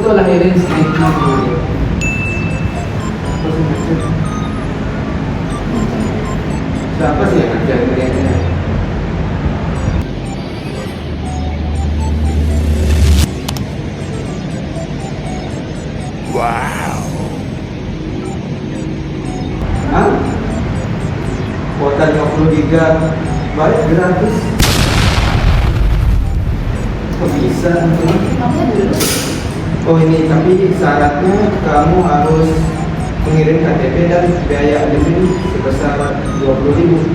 itu lahirin statement dulu. Siapa sih yang ngajar kalian? Hah? Kuota 50 giga baik gratis. Kok bisa? Oh ini, tapi syaratnya kamu harus mengirim KTP dan biaya admin sebesar 20.000.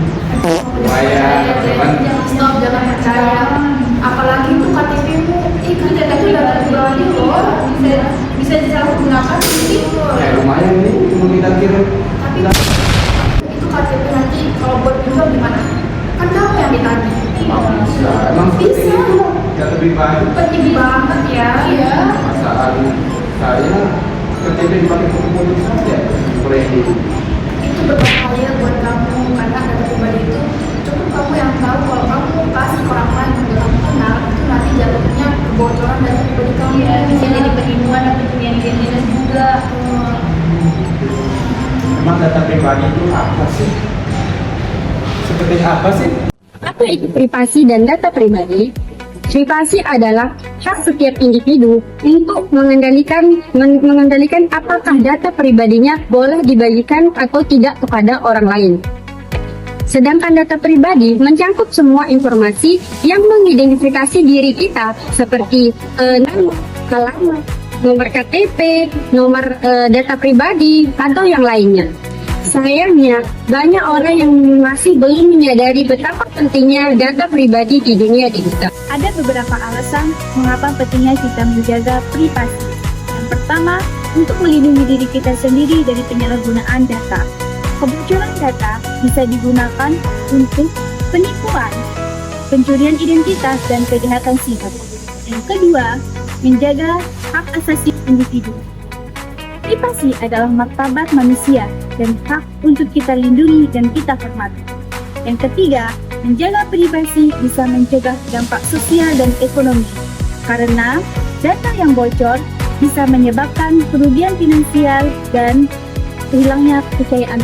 Lumayan, teman. Stop, jangan percaya. Apalagi itu KTP-mu, itu data pribadi loh, bisa disalahgunakan gitu. Ya lumayan nih, cuma kita kirim. Tapi itu KTP nanti kalau buat pinjam gimana? Kan kamu yang ditanya. Bisa, emang seperti Bisa. itu. Data pribadi. Penting banget ya. Iya. Perasaan saya KTP dipakai untuk mobil saja. Kredit. Itu berbahaya buat kamu karena data pribadi itu cukup kamu yang tahu. Kalau kamu kasih ke orang lain yang kamu kenal, itu nanti jatuhnya kebocoran data pribadi kamu. Iya, bisa jadi penipuan atau pencurian identitas juga. Emang data pribadi itu apa sih? Seperti apa sih? Apa itu privasi dan data pribadi? Privasi adalah hak setiap individu untuk mengendalikan apakah data pribadinya boleh dibagikan atau tidak kepada orang lain. Sedangkan data pribadi mencangkup semua informasi yang mengidentifikasi diri kita seperti nama, alamat, nomor KTP, nomor data pribadi, atau yang lainnya. Sayangnya, banyak orang yang masih belum menyadari betapa pentingnya data pribadi di dunia digital. Ada beberapa alasan mengapa pentingnya kita menjaga privasi. Yang pertama, untuk melindungi diri kita sendiri dari penyalahgunaan data. Kebocoran data bisa digunakan untuk penipuan, pencurian identitas, dan kejahatan siber. Yang kedua, menjaga hak asasi individu. Privasi adalah martabat manusia dan hak untuk kita lindungi dan kita hormati. Yang ketiga, menjaga privasi bisa mencegah dampak sosial dan ekonomi, karena data yang bocor bisa menyebabkan kerugian finansial dan hilangnya kepercayaan.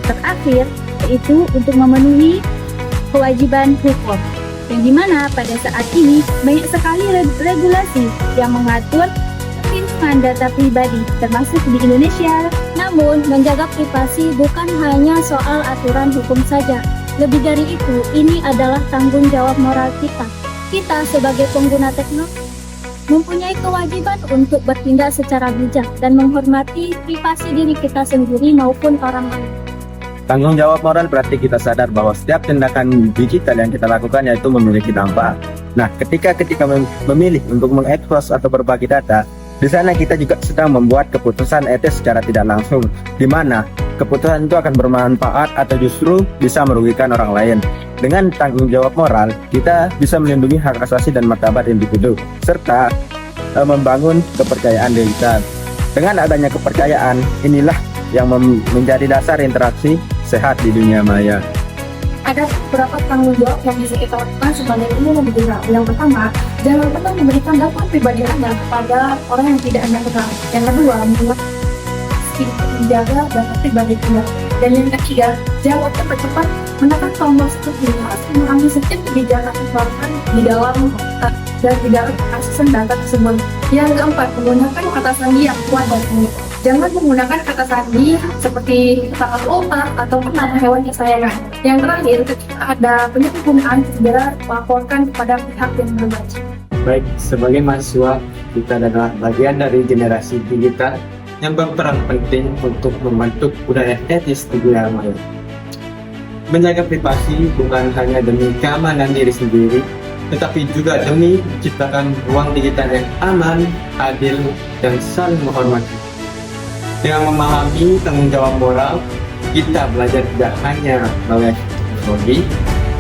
Terakhir, yaitu untuk memenuhi kewajiban hukum, yang dimana pada saat ini banyak sekali regulasi yang mengatur perlindungan data pribadi, termasuk di Indonesia. Namun, menjaga privasi bukan hanya soal aturan hukum saja. Lebih dari itu, ini adalah tanggung jawab moral kita. Kita sebagai pengguna teknologi mempunyai kewajiban untuk bertindak secara bijak dan menghormati privasi diri kita sendiri maupun orang lain. Tanggung jawab moral berarti kita sadar bahwa setiap tindakan digital yang kita lakukan yaitu memiliki dampak. Nah, ketika memilih untuk mengekspos atau berbagi data, di sana kita juga sedang membuat keputusan etis secara tidak langsung, di mana keputusan itu akan bermanfaat atau justru bisa merugikan orang lain. Dengan tanggung jawab moral, kita bisa melindungi hak asasi dan martabat individu, serta membangun kepercayaan digital. Dengan adanya kepercayaan, inilah yang menjadi dasar interaksi sehat di dunia maya. Ada beberapa tanggung jawab yang bisa kita lakukan sebagai pengguna digital. Yang pertama, jangan pernah memberikan data pribadi Anda kepada orang yang tidak Anda kenal. Yang kedua, menjaga data pribadi Anda. Dan yang ketiga, jangan cepat-cepat menekan tombol seperti harus mengambil setiap kebijakan keseluruhan di dalam dan di dalam akses data tersebut. Yang keempat, menggunakan kata sandi yang kuat dan unik. Jangan menggunakan kata sandi seperti sangat otak atau nama hewan kesayangan. Yang terakhir, ketika ada penyalahgunaan, segera laporkan kepada pihak yang berwajib. Baik, sebagai mahasiswa, kita adalah bagian dari generasi digital yang berperan penting untuk membentuk budaya etis di dunia maya. Menjaga privasi bukan hanya demi keamanan diri sendiri, tetapi juga demi menciptakan ruang digital yang aman, adil, dan saling menghormati. Dengan memahami tanggung jawab moral, kita belajar tidak hanya melek teknologi,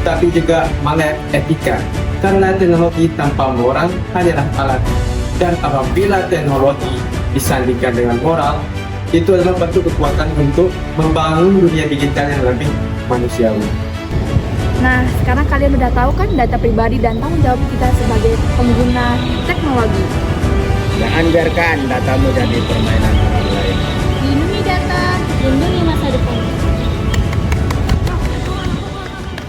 tapi juga melek etika. Karena teknologi tanpa moral hanyalah alat. Dan apabila teknologi disandingkan dengan moral, itu adalah bentuk kekuatan untuk membangun dunia digital yang lebih manusiawi. Nah, sekarang kalian udah tahu kan data pribadi dan tanggung jawab kita sebagai pengguna teknologi. Jangan biarkan datamu jadi permainan